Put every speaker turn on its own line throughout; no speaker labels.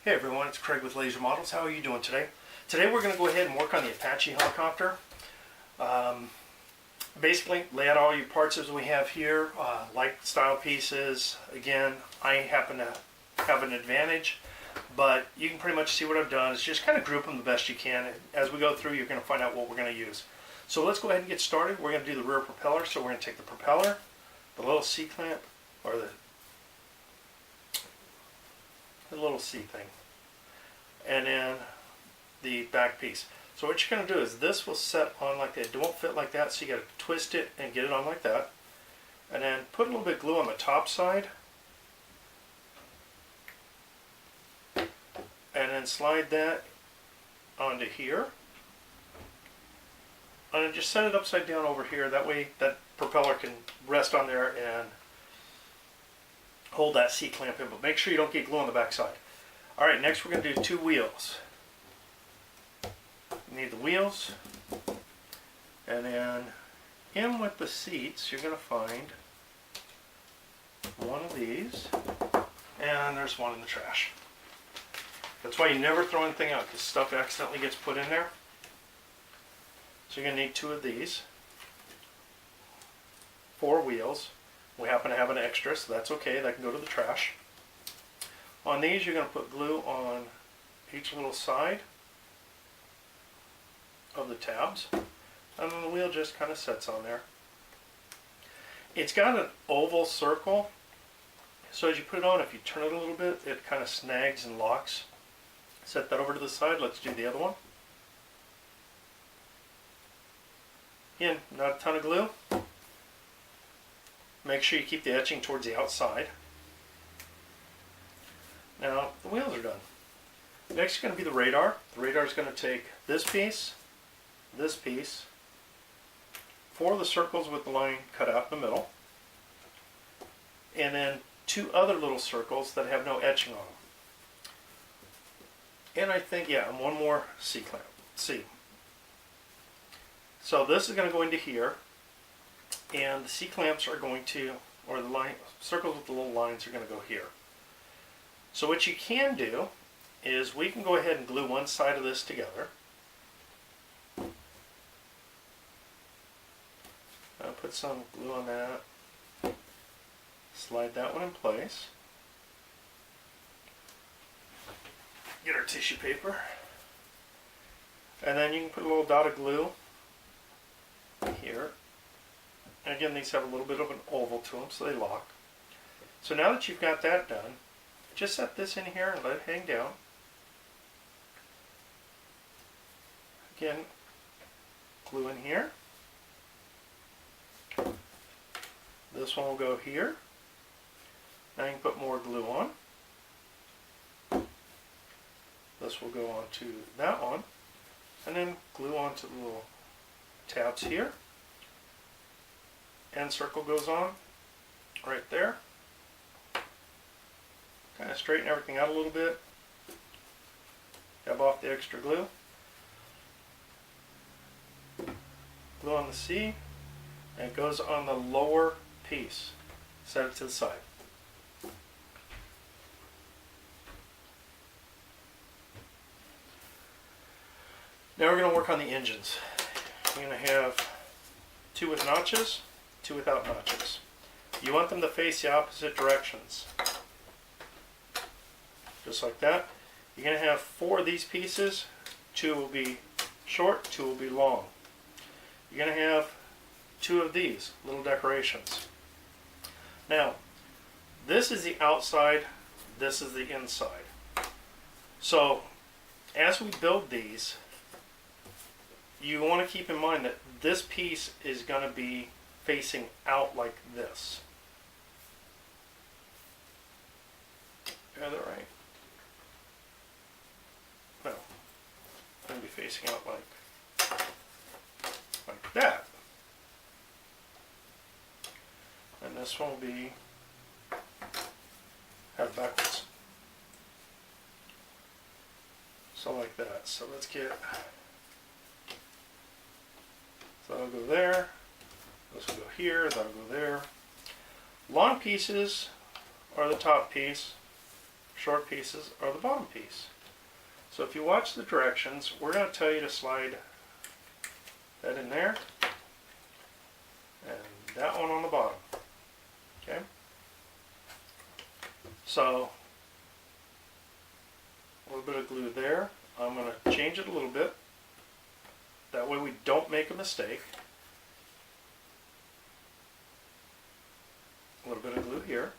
Hey everyone, it's Craig with LazerModels. How are you doing today? Today we're going to go ahead and work on the Apache helicopter. Basically, lay out all your parts as we have here, like style pieces. Again, I happen to have an advantage, but you can pretty much see what I've done. Is just kind of group them the best you can. As we go through, you're going to find out what we're going to use. So let's go ahead and get started. We're going to do the rear propeller. So we're going to take the propeller, the little C-clamp, or the little C thing, and then the back piece. So what you're going to do is this will set on like that. It won't fit like that, so you got to twist it and get it on like that, and then put a little bit of glue on the top side, and then slide that onto here, and then just set it upside down over here. That way that propeller can rest on there and hold that C-clamp in, but make sure you don't get glue on the back side. Alright, next we're going to do two wheels. You need the wheels, and then in with the seats you're going to find one of these, and there's one in the trash. That's why you never throw anything out, because stuff accidentally gets put in there. So you're going to need two of these. 4 wheels. We happen to have an extra, so that's okay. That can go to the trash. On these, you're going to put glue on each little side of the tabs, and then the wheel just kind of sets on there. It's got an oval circle, so as you put it on, if you turn it a little bit, it kind of snags and locks. Set that over to the side. Let's do the other one. Again, not a ton of glue. Make sure you keep the etching towards the outside. Now the wheels are done. Next is going to be the radar. The radar is going to take this piece, 4 of the circles with the line cut out in the middle, and then 2 other little circles that have no etching on them. And I think, yeah, and 1 more C-clamp. C. So this is going to go into here. And the C-clamps are going to, or the line circles with the little lines are going to go here. So what you can do is we can go ahead and glue one side of this together. I'll put some glue on that. Slide that one in place. Get our tissue paper. And then you can put a little dot of glue here. Again, these have a little bit of an oval to them, so they lock. So now that you've got that done, just set this in here and let it hang down. Again, glue in here. This one will go here. Now you can put more glue on. This will go onto that one. And then glue onto the little tabs here. End circle goes on right there. Kind of straighten everything out a little bit. Dab off the extra glue. Glue on the C, and it goes on the lower piece. Set it to the side. Now we're going to work on the engines. We're going to have 2 with notches, 2 without notches. You want them to face the opposite directions. Just like that. You're going to have 4 of these pieces. 2 will be short, 2 will be long. You're going to have 2 of these little decorations. Now, this is the outside, this is the inside. So, as we build these, you want to keep in mind that this piece is going to be facing out like this. Got that right? No. I'm going to be facing out like that. And this one will be have it backwards. So like that. So let's get, so that'll go there. This will go here, that'll go there. Long pieces are the top piece. short pieces are the bottom piece. So if you watch the directions, we're going to tell you to slide that in there and that one on the bottom. Okay? So a little bit of glue there. I'm going to change it a little bit. That way we don't make a mistake. A little bit of glue here.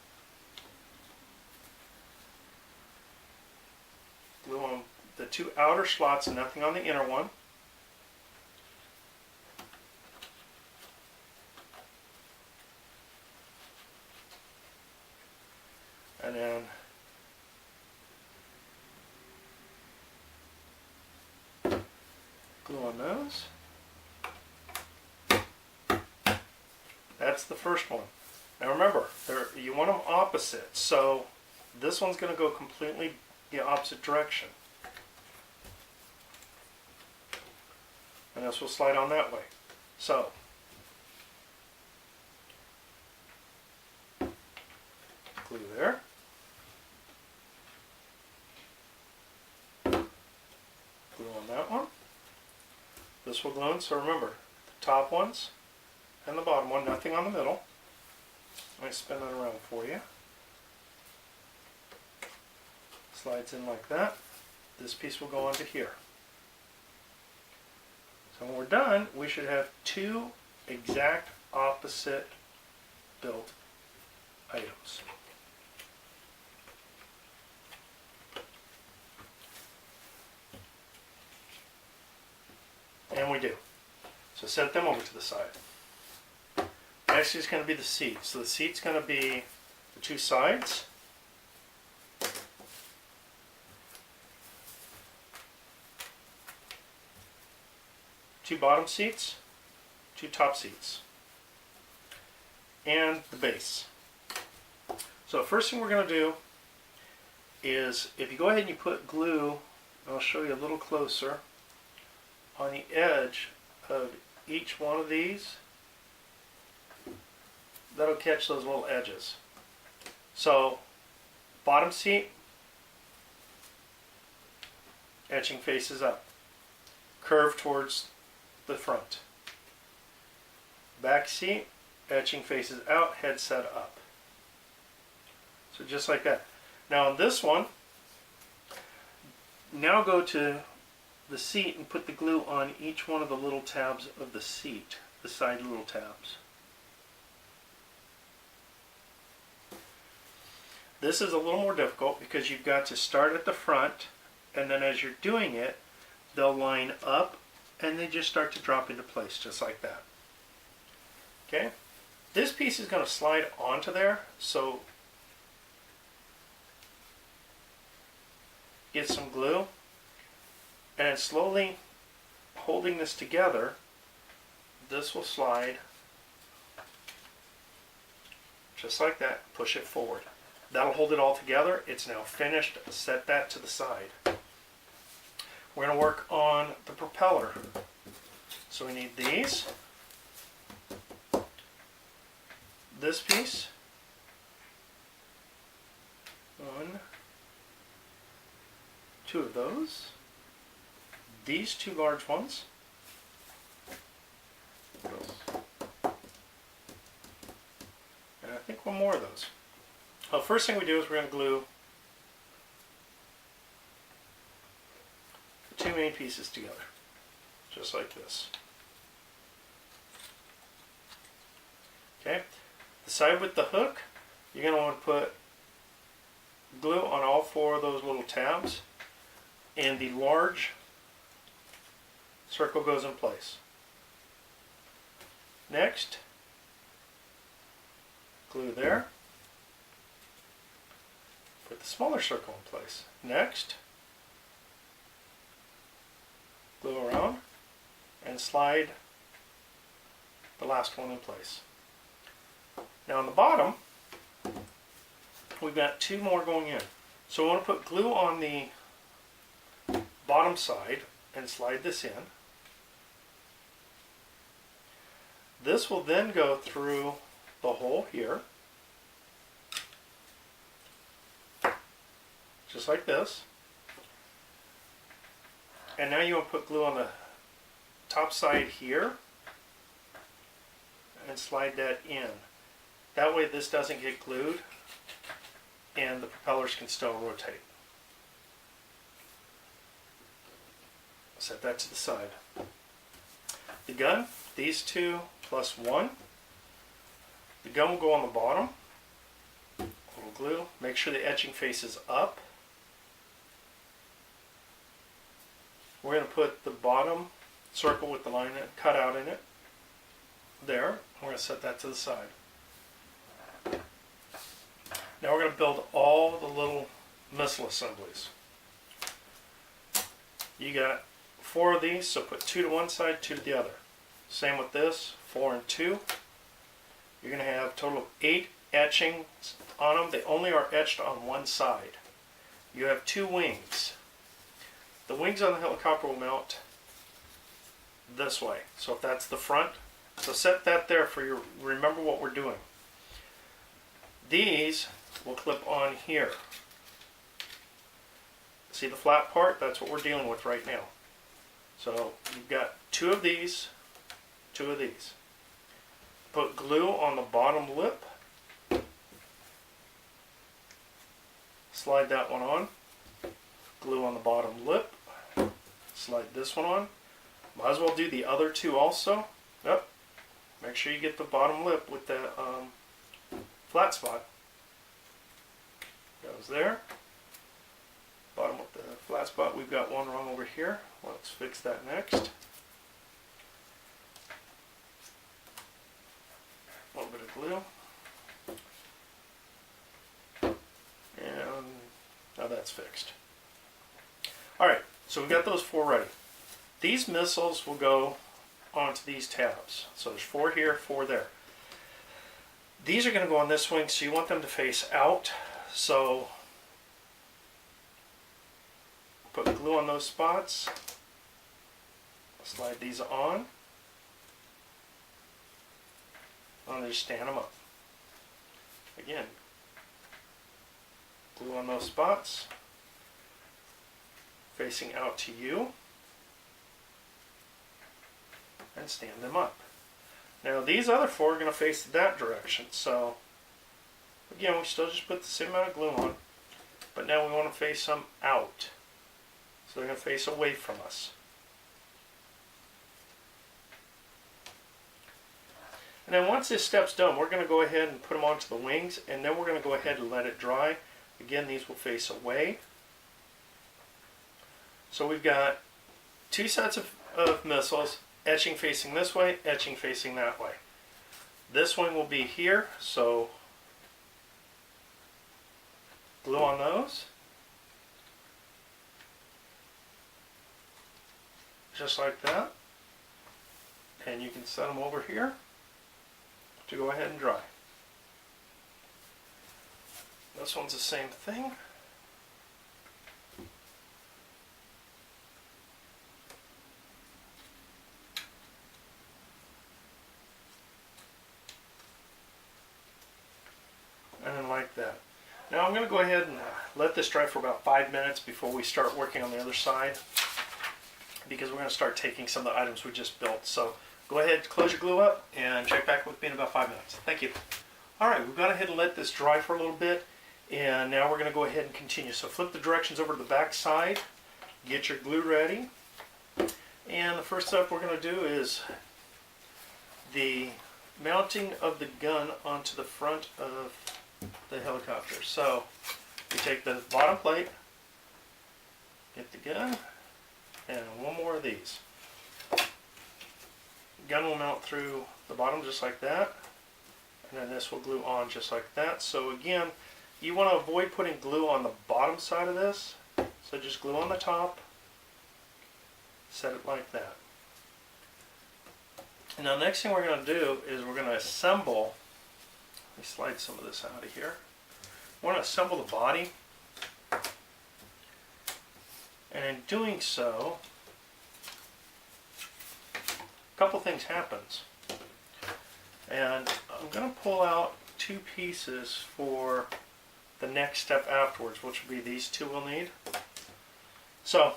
Glue on the two outer slots, nothing on the inner one. And then glue on those. That's the first one. Now remember, you want them opposite, so this one's going to go completely the opposite direction. And this will slide on that way. So, glue there. Glue on that one. This will glue in, so remember, the top ones and the bottom one, nothing on the middle. Let me spin that around for you. Slides in like that. This piece will go onto here. So when we're done, we should have two exact opposite built items. And we do. So set them over to the side. Next is going to be the seat. So the seat's going to be the two sides. Two bottom seats, two top seats, and the base. So the first thing we're going to do is, if you go ahead and you put glue, I'll show you a little closer, on the edge of each one of these, that'll catch those little edges. So, bottom seat, etching faces up, curve towards the front. Back seat, etching faces out, head set up. So just like that. Now on this one, now go to the seat and put the glue on each one of the little tabs of the seat, the side little tabs. This is a little more difficult because you've got to start at the front, and then as you're doing it, they'll line up and they just start to drop into place just like that. Okay? This piece is going to slide onto there, so get some glue and slowly holding this together, this will slide just like that. Push it forward. That'll hold it all together. It's now finished. Set that to the side. We're going to work on the propeller. So we need these, this piece, one, two of those, these two large ones, and I think one more of those. Well, first thing we do is we're going to glue the two main pieces together, just like this. Okay, the side with the hook, you're going to want to put glue on all four of those little tabs, and the large circle goes in place. Next, glue there. Put the smaller circle in place. Next, glue around and slide the last one in place. Now on the bottom, we've got two more going in. So we want to put glue on the bottom side and slide this in. This will then go through the hole here. just like this. And now you want to put glue on the top side here and slide that in. That way this doesn't get glued and the propellers can still rotate. Set that to the side. The gun, these two plus one. The gun will go on the bottom. A little glue. Make sure the etching face is up. We're going to put the bottom circle with the line cut out in it. There. We're going to set that to the side. Now we're going to build all the little missile assemblies. You got 4 of these, so put 2 to one side, 2 to the other. Same with this, 4 and 2. You're going to have a total of 8 etchings on them. They only are etched on one side. You have 2 wings. The wings on the helicopter will mount this way. So if that's the front, so set that there for your, remember what we're doing. These will clip on here. See the flat part? That's what we're dealing with right now. So you've got 2 of these, 2 of these. Put glue on the bottom lip. Slide that one on. Glue on the bottom lip. Slide this one on. Might as well do the other 2 also. Yep. Make sure you get the bottom lip with the flat spot. Goes there. Bottom with the flat spot. We've got one wrong over here. Let's fix that next. A little bit of glue. And now that's fixed. Alright, so we've got those 4 ready. These missiles will go onto these tabs. So there's 4 here, 4 there. These are going to go on this wing, so you want them to face out. So put glue on those spots. Slide these on. And just stand them up. Again, glue on those spots. Facing out to you. And stand them up. Now these other 4 are going to face that direction. So again, we still just put the same amount of glue on. But now we want to face them out. So they're going to face away from us. And then once this step's done, we're going to go ahead and put them onto the wings, and then we're going to go ahead and let it dry. Again, these will face away. So we've got 2 sets of missiles, etching facing this way, etching facing that way. This one will be here, so glue on those. Just like that. And you can set them over here to go ahead and dry. This one's the same thing. And then like that. Now I'm going to go ahead and let this dry for about 5 minutes before we start working on the other side, because we're going to start taking some of the items we just built. So go ahead, close your glue up, and check back with me in about 5 minutes. Thank you. Alright, we've gone ahead and let this dry for a little bit, and now we're going to go ahead and continue. So flip the directions over to the back side, get your glue ready, and the first step we're going to do is the mounting of the gun onto the front of the helicopter. So we take the bottom plate, get the gun, and one more of these. Gun will mount through the bottom just like that, and then this will glue on just like that. So again, you want to avoid putting glue on the bottom side of this, so just glue on the top, set it like that. And now next thing we're going to do is we're going to assemble, let me slide some of this out of here. We want to assemble the body, and in doing so, a couple things happens. And I'm going to pull out 2 pieces for the next step afterwards, which will be these two we'll need. So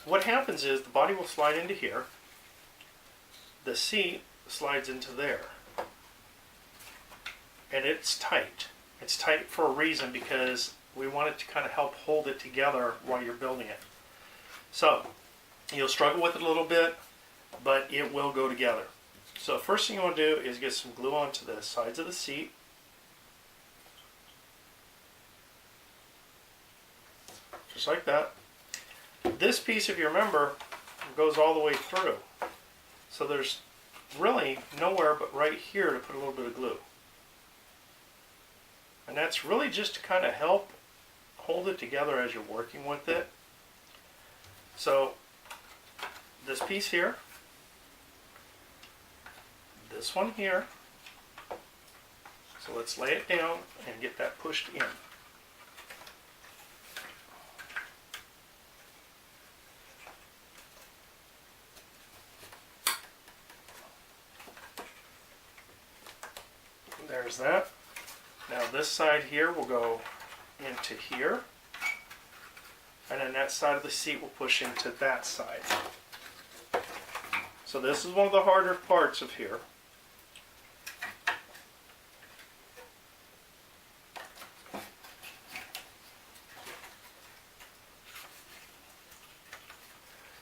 what happens is the body will slide into here, the seat slides into there, and it's tight. It's tight for a reason, because we want it to kind of help hold it together while you're building it. So you'll struggle with it a little bit, but it will go together. So first thing you want to do is get some glue onto the sides of the seat. Just like that. This piece, if you remember, goes all the way through. So there's really nowhere but right here to put a little bit of glue. And that's really just to kind of help hold it together as you're working with it. So this piece here, this one here. So let's lay it down and get that pushed in. There's that. Now this side here will go into here, and then that side of the seat will push into that side. So this is one of the harder parts of here.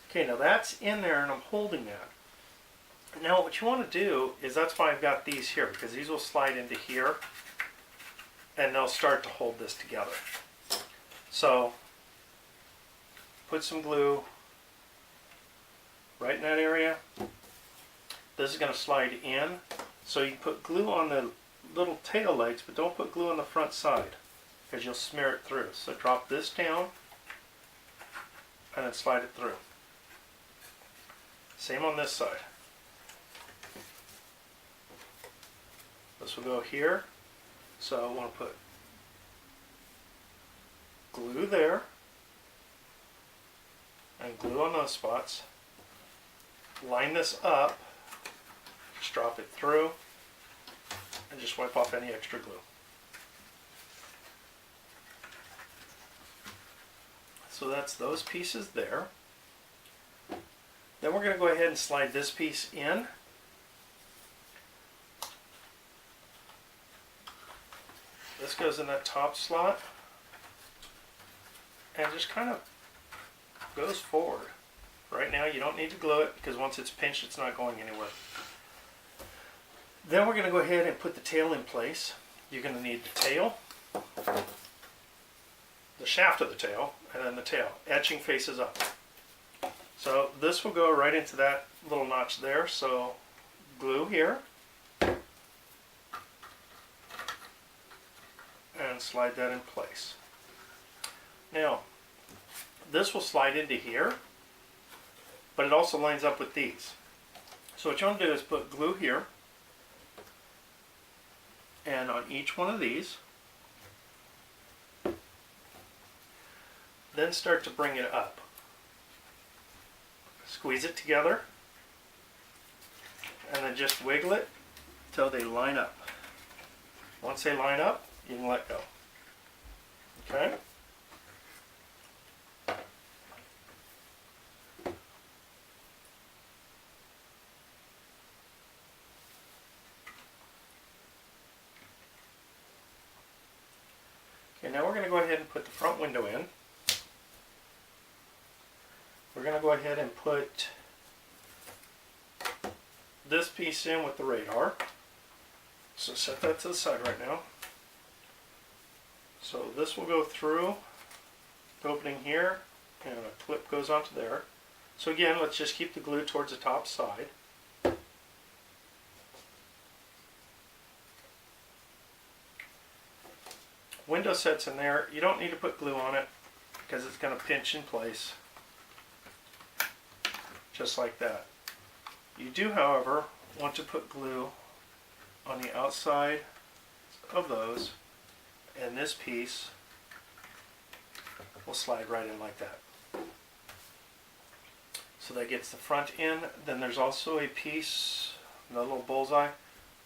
Okay, now that's in there and I'm holding that. Now what you want to do is, that's why I've got these here, because these will slide into here and they'll start to hold this together. So put some glue right in that area. This is going to slide in, so you can put glue on the little tail legs, but don't put glue on the front side, because you'll smear it through. So drop this down and then slide it through. Same on this side. This will go here, so I want to put glue there and glue on those spots. Line this up, just drop it through, and just wipe off any extra glue. So that's those pieces there. Then we're going to go ahead and slide this piece in. This goes in that top slot and just kind of goes forward. Right now you don't need to glue it, because once it's pinched it's not going anywhere. Then we're going to go ahead and put the tail in place. You're going to need the tail, the shaft of the tail, and then the tail. Etching faces up. So this will go right into that little notch there. So glue here. And slide that in place. Now, this will slide into here, but it also lines up with these. So what you want to do is put glue here, and on each one of these, then start to bring it up. Squeeze it together, and then just wiggle it until they line up. Once they line up, you can let go. Okay? Okay, now we're going to go ahead and put the front window in. We're going to go ahead and put this piece in with the radar. So set that to the side right now. So this will go through the opening here, and a clip goes onto there. So again, let's just keep the glue towards the top side. Window sets in there. You don't need to put glue on it, because it's going to pinch in place. Just like that. You do, however, want to put glue on the outside of those, and this piece will slide right in like that. So that gets the front in. Then there's also a piece, the little bullseye.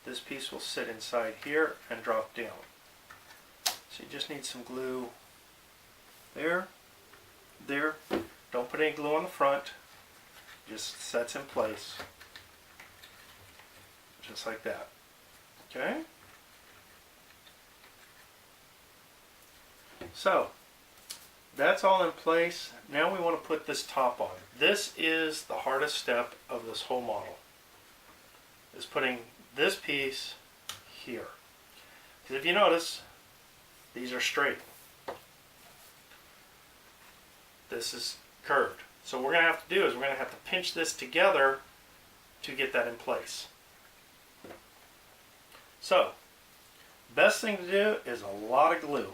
This piece will sit inside here and drop down. So So you just need some glue there, there. Don't put any glue on the front. Just sets in place. Just like that. Okay? So, that's all in place. Now we want to put this top on. This is the hardest step of this whole model. Is putting this piece here. Because if you notice, these are straight. This is curved. So what we're going to have to do is we're going to have to pinch this together to get that in place. So, best thing to do is a lot of glue.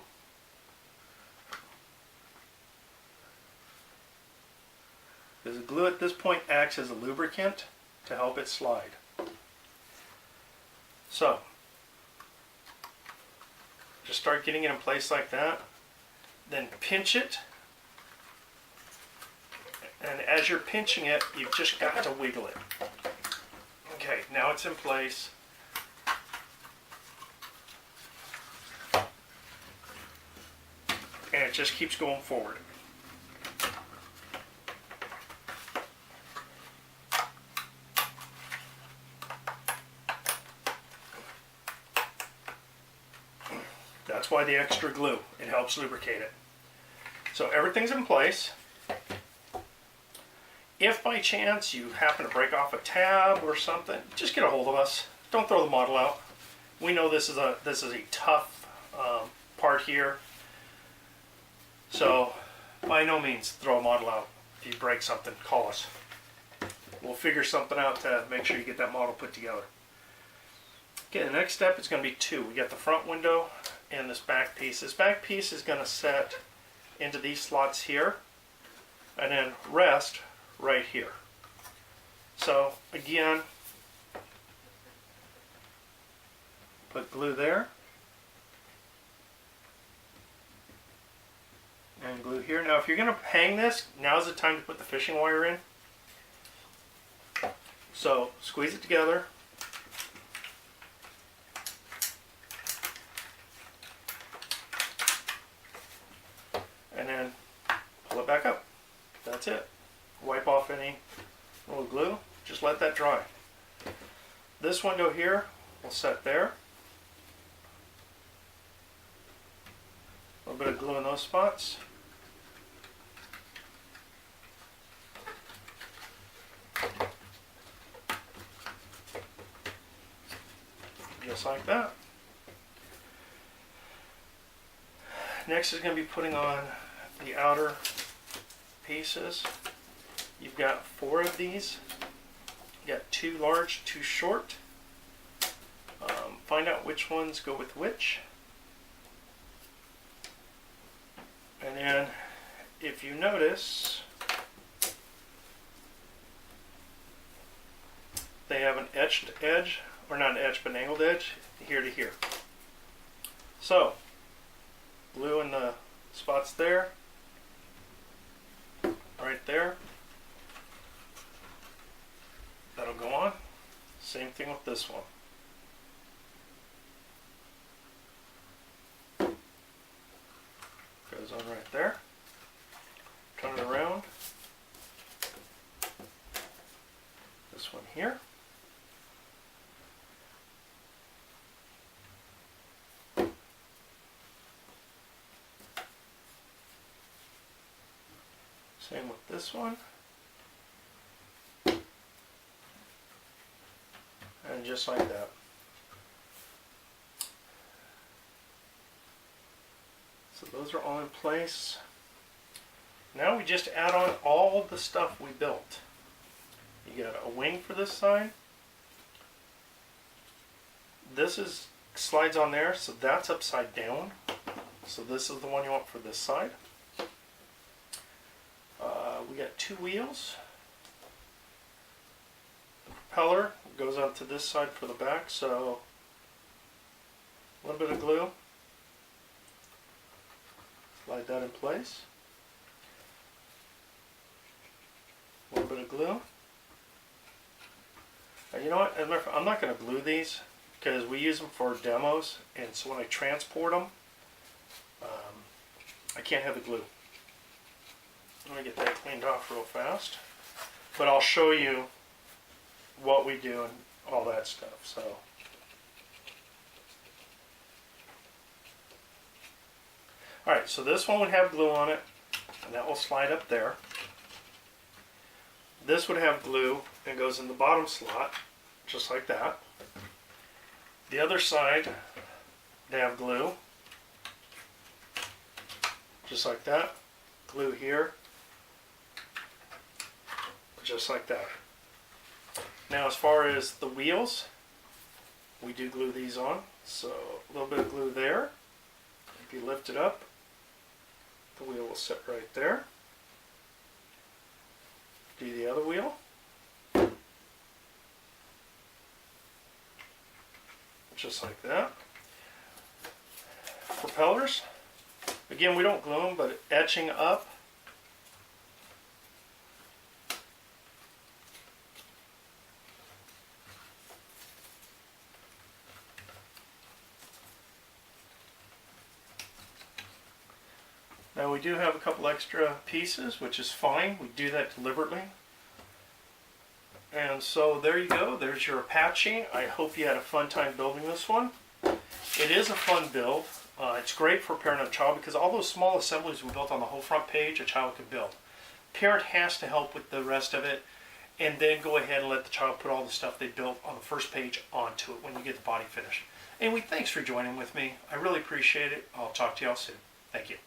Because the glue at this point acts as a lubricant to help it slide. So, just start getting it in place like that. Then pinch it. And as you're pinching it, you've just got to wiggle it. Okay, now it's in place. And it just keeps going forward. That's why the extra glue. It helps lubricate it. So everything's in place. If by chance you happen to break off a tab or something, just get a hold of us. Don't throw the model out. We know this is a tough part here. So by no means throw a model out. If you break something, call us. We'll figure something out to make sure you get that model put together. Okay, the next step is going to be two. We got the front window and this back piece. This back piece is going to set into these slots here and then rest right here. So again, put glue there and glue here. Now if you're going to hang this, now's the time to put the fishing wire in. So squeeze it together. And then pull it back up. That's it. Wipe off any little glue. Just let that dry. This window here will set there. A little bit of glue in those spots. Just like that. Next is going to be putting on the outer pieces. You've got 4 of these. You got 2 large, 2 short. Find out which ones go with which. And then, if you notice, they have an etched edge, or not an edge, but an angled edge, here to here. So, glue in the spots there, right there. That'll go on. Same thing with this one. Goes on right there. Turn it around. This one here. Same with this one. And just like that. So those are all in place. Now we just add on all the stuff we built. You got a wing for this side. This slides on there, so that's upside down. So this is the one you want for this side. We got 2 wheels. The propeller goes onto this side for the back, so a little bit of glue. Slide that in place. A little bit of glue. And you know what? I'm not going to glue these because we use them for demos, and so when I transport them, I can't have the glue. Let me get that cleaned off real fast. But I'll show you what we do and all that stuff. So, alright, so this one would have glue on it, and that will slide up there. This would have glue and goes in the bottom slot, just like that. The other side, they have glue, just like that. Glue here, just like that. Now, as far as the wheels, we do glue these on. So a little bit of glue there. If you lift it up, the wheel will sit right there. Do the other wheel. Just like that. Propellers. Again, we don't glue them, but etching up. Now we do have a couple extra pieces, which is fine. We do that deliberately. And so there you go. There's your Apache. I hope you had a fun time building this one. It is a fun build. It's great for a parent and a child because all those small assemblies we built on the whole front page, a child could build. Parent has to help with the rest of it, and then go ahead and let the child put all the stuff they built on the first page onto it when you get the body finished. Anyway, thanks for joining with me. I really appreciate it. I'll talk to y'all soon. Thank you.